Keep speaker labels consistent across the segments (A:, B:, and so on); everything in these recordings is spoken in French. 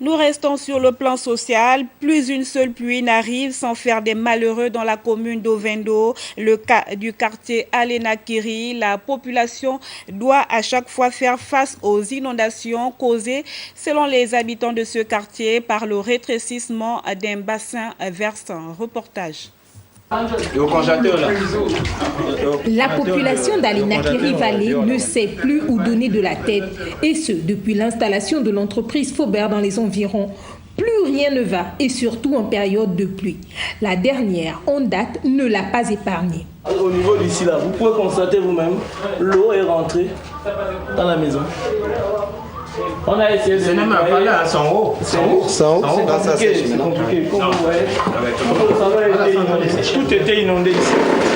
A: Nous restons sur le plan social. Plus une seule pluie n'arrive sans faire des malheureux dans la commune d'Ovendo, le cas du quartier Alenakiri. La population doit à chaque fois faire face aux inondations causées, selon les habitants de ce quartier, par le rétrécissement d'un bassin versant. Reportage.
B: La population d'Alenakiri Valley ne sait plus où donner de la tête, et ce, depuis l'installation de l'entreprise Faubert dans les environs. Plus rien ne va, et surtout en période de pluie. La dernière, en date, ne l'a pas épargnée.
C: Au niveau d'ici là, vous pouvez constater vous-même, l'eau est rentrée dans la maison. On a essayé de...
D: C'est même pas là, c'est en haut.
C: C'est compliqué, c'est compliqué. Comme vous voyez, tout était inondé ici.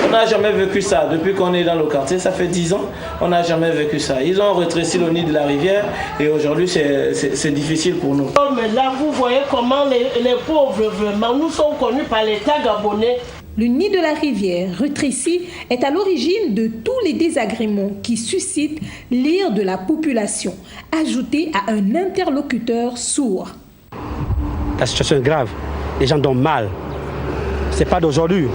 C: On n'a jamais vécu ça. Depuis qu'on est dans le quartier, ça fait 10 ans, on n'a jamais vécu ça. Ils ont rétréci le nid de la rivière et aujourd'hui, c'est difficil pour nous.
E: Mais là, vous voyez comment les pauvres, vraiment, nous sommes connus par l'État gabonais.
B: Le nid de la rivière, rétréci, est à l'origine de tous les désagréments qui suscitent l'ire de la population, ajouté à un interlocuteur sourd.
F: La situation est grave, les gens dorment mal. Ce n'est pas d'aujourd'hui.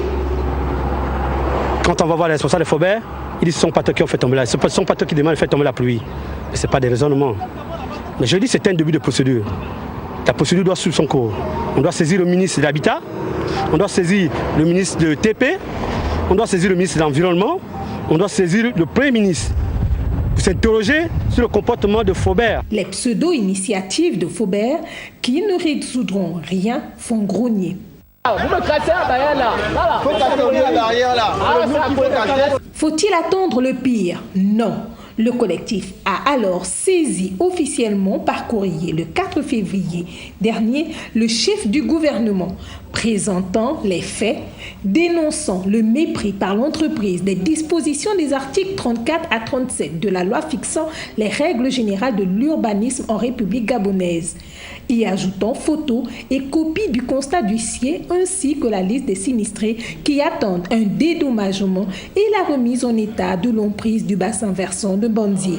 F: Quand on va voir les responsables de Faubert, ils disent que ce sont pas eux qui ont fait tomber la pluie. Ce sont pas eux qui demandent de faire tomber la pluie. Mais ce n'est pas des raisonnements. Mais je dis que c'est un début de procédure. La procédure doit suivre son cours. On doit saisir le ministre de l'Habitat, on doit saisir le ministre de TP, on doit saisir le ministre de l'Environnement, on doit saisir le Premier ministre pour s'interroger sur le comportement de Faubert.
B: Les pseudo-initiatives de Faubert, qui ne résoudront rien, font grogner.
E: Vous me cassez la barrière là.
D: Faut casser la barrière là.
B: Faut-il attendre le pire? Non. Le collectif a alors saisi officiellement par courrier le 4 février dernier le chef du gouvernement, présentant les faits, dénonçant le mépris par l'entreprise des dispositions des articles 34 à 37 de la loi fixant les règles générales de l'urbanisme en République gabonaise, y ajoutant photos et copies du constat d'huissier ainsi que la liste des sinistrés qui attendent un dédommagement et la remise en état de l'emprise du bassin versant de Bonzi.